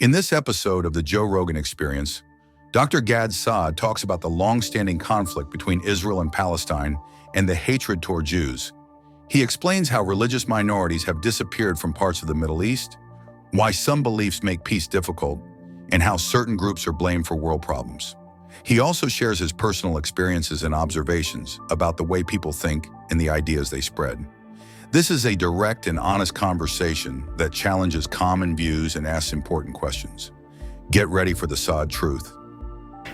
In this episode of the Joe Rogan Experience, Dr. Gad Saad talks about the long-standing conflict between Israel and Palestine and the hatred toward Jews. He explains how religious minorities have disappeared from parts of the Middle East, why some beliefs make peace difficult, and how certain groups are blamed for world problems. He also shares his personal experiences and observations about the way people think and the ideas they spread. This is a direct and honest conversation that challenges common views and asks important questions. Get ready for the Saad truth.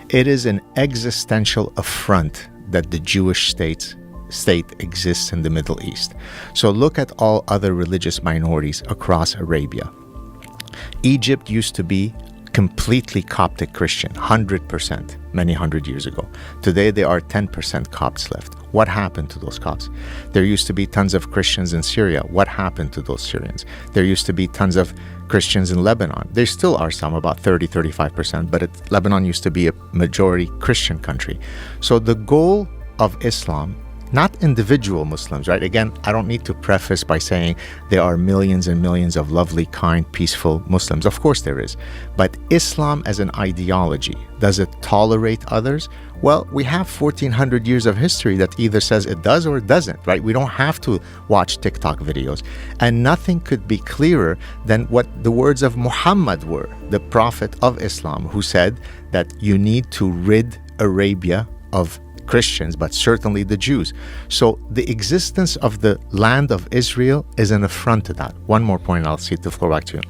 It is an existential affront that the Jewish state exists in the Middle East. So look at all other religious minorities across Arabia. Egypt used to be completely Coptic Christian, 100%, many hundred years ago. Today, there are 10% Copts left. What happened to those Copts? There used to be tons of Christians in Syria. What happened to those Syrians? There used to be tons of Christians in Lebanon. There still are some, about 30-35%, but Lebanon used to be a majority Christian country. So the goal of Islam, not individual Muslims, right? Again, I don't need to preface by saying there are millions and millions of lovely, kind, peaceful Muslims. Of course there is. But Islam as an ideology, does it tolerate others? Well, we have 1,400 years of history that either says it does or it doesn't, right? We don't have to watch TikTok videos. And nothing could be clearer than what the words of Muhammad were, the prophet of Islam, who said that you need to rid Arabia of Christians, but certainly the Jews. So the existence of the land of Israel is an affront to that. One more point, I'll cede the floor back to you.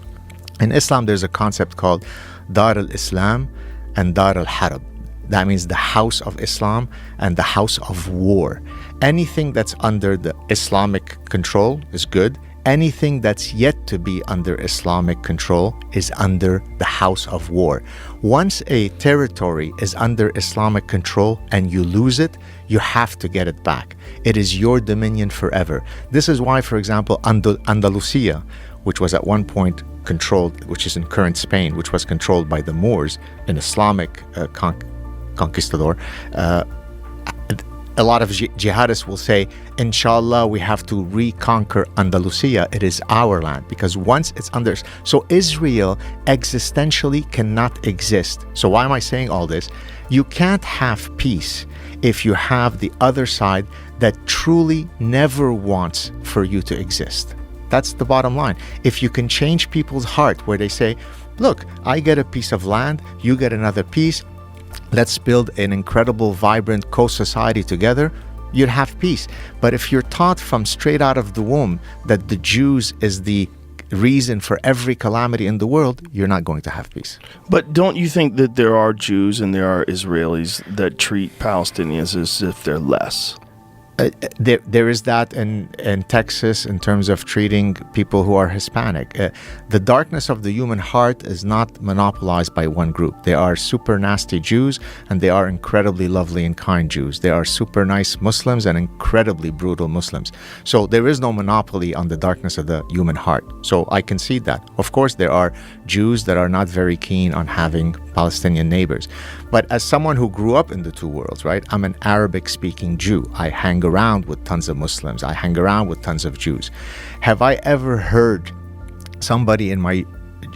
In Islam, there's a concept called Dar al-Islam and Dar al-Harb. That means the house of Islam and the house of war. Anything that's under the Islamic control is good. Anything that's yet to be under Islamic control is under the house of war. Once a territory is under Islamic control and you lose it, you have to get it back. It is your dominion forever. This is why, for example, Andalusia, which was at one point controlled, which is in current Spain, which was controlled by the Moors, an Islamic conquistador, a lot of jihadists will say, inshallah, we have to reconquer Andalusia. It is our land, because once it's under... So Israel existentially cannot exist. So why am I saying all this? You can't have peace if you have the other side that truly never wants for you to exist. That's the bottom line. If you can change people's heart where they say, look, I get a piece of land, you get another piece, let's build an incredible, vibrant co-society together, you'd have peace. But if you're taught from straight out of the womb that the Jews is the reason for every calamity in the world, you're not going to have peace. But don't you think that there are Jews and there are Israelis that treat Palestinians as if they're less? There is that in Texas in terms of treating people who are Hispanic. The darkness of the human heart is not monopolized by one group. There are super nasty Jews and there are incredibly lovely and kind Jews. There are super nice Muslims and incredibly brutal Muslims. So there is no monopoly on the darkness of the human heart. So I concede that. Of course, there are Jews that are not very keen on having Palestinian neighbors. But as someone who grew up in the two worlds, right? I'm an Arabic-speaking Jew. I hang around with tons of Muslims. I hang around with tons of Jews. Have I ever heard somebody in my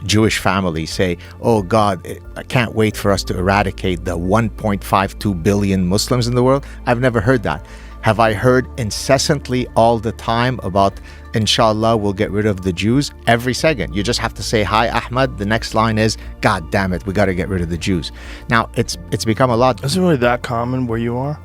Jewish family say, oh God, I can't wait for us to eradicate the 1.52 billion Muslims in the world? I've never heard that. Have I heard incessantly all the time about, inshallah, we'll get rid of the Jews? Every second. You just have to say, hi, Ahmad. The next line is, God damn it, we got to get rid of the Jews. Now, it's become a lot. Is it really that common where you are?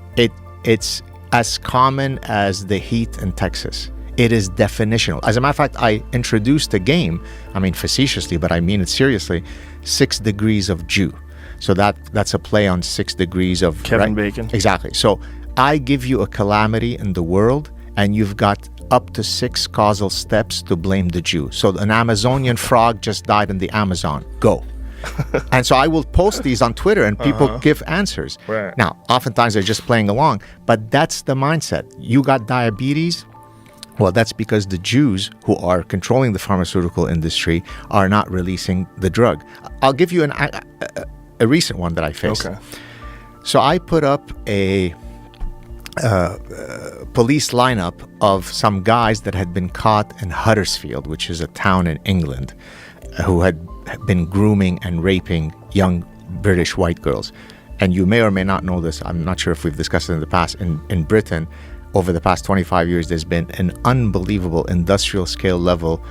It's as common as the heat in Texas. It is definitional. As a matter of fact, I introduced a game, I mean facetiously, but I mean it seriously, 6 Degrees of Jew. So that's a play on 6 degrees of... Kevin Bacon. Exactly. So I give you a calamity in the world and you've got up to 6 causal steps to blame the Jew. So an Amazonian frog just died in the Amazon. Go. And so I will post these on Twitter and people give answers. Right. Now, oftentimes they're just playing along, but that's the mindset. You got diabetes? Well, that's because the Jews who are controlling the pharmaceutical industry are not releasing the drug. I'll give you a recent one that I faced. Okay. So I put up a police lineup of some guys that had been caught in Huddersfield, which is a town in England, who had been grooming and raping young British white girls. And you may or may not know this, I'm not sure if we've discussed it in the past, in Britain, over the past 25 years, there's been an unbelievable industrial scale level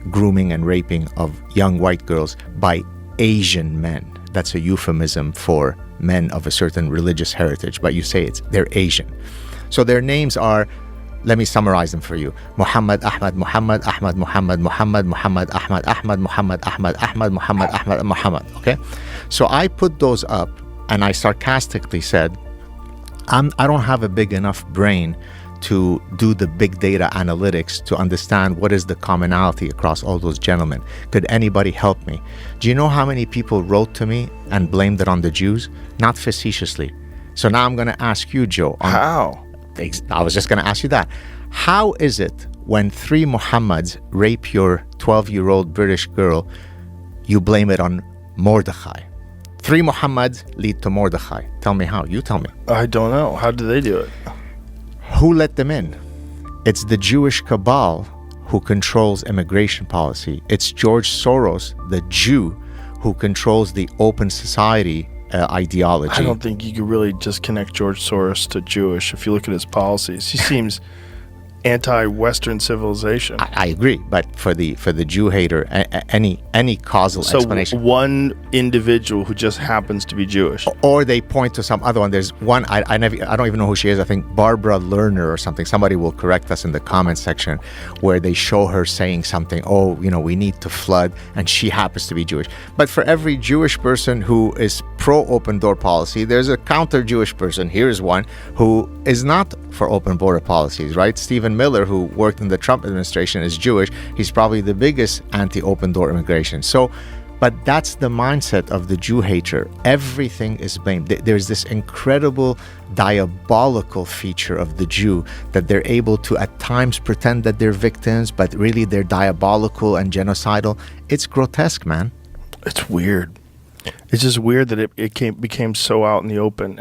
grooming and raping of young white girls by Asian men. That's a euphemism for men of a certain religious heritage, but you say they're Asian. So their names are, let me summarize them for you. Muhammad, Ahmad, Muhammad, Ahmad, Muhammad, Muhammad, Muhammad, Ahmad, Ahmad, Muhammad, Ahmad, Ahmad, Muhammad, Ahmad, Muhammad. Okay? So I put those up and I sarcastically said, I don't have a big enough brain to do the big data analytics to understand what is the commonality across all those gentlemen. Could anybody help me? Do you know how many people wrote to me and blamed it on the Jews? Not facetiously. So now I'm going to ask you, Joe. How? I was just going to ask you that. How is it when 3 Muhammads rape your 12-year-old British girl, you blame it on Mordechai? 3 Muhammads lead to Mordechai. Tell me how. You tell me. I don't know. How did they do it? Who let them in? It's the Jewish cabal who controls immigration policy. It's George Soros, the Jew, who controls the open society ideology. I don't think you could really just connect George Soros to Jewish if you look at his policies. He seems anti-Western civilization. I agree, but for the Jew hater, any causal explanation. So one individual who just happens to be Jewish, or they point to some other one. There's one I don't even know who she is. I think Barbara Lerner or something. Somebody will correct us in the comments section, where they show her saying something. Oh, we need to flood, and she happens to be Jewish. But for every Jewish person who is pro open door policy, there's a counter Jewish person. Here's one who is not for open border policies, right? Stephen Miller, who worked in the Trump administration, is Jewish. He's probably the biggest anti-open door immigration. So, but that's the mindset of the Jew hater. Everything is blamed. There's this incredible diabolical feature of the Jew that they're able to at times pretend that they're victims, but really they're diabolical and genocidal. It's grotesque, man. It's weird. It's just weird that it became so out in the open.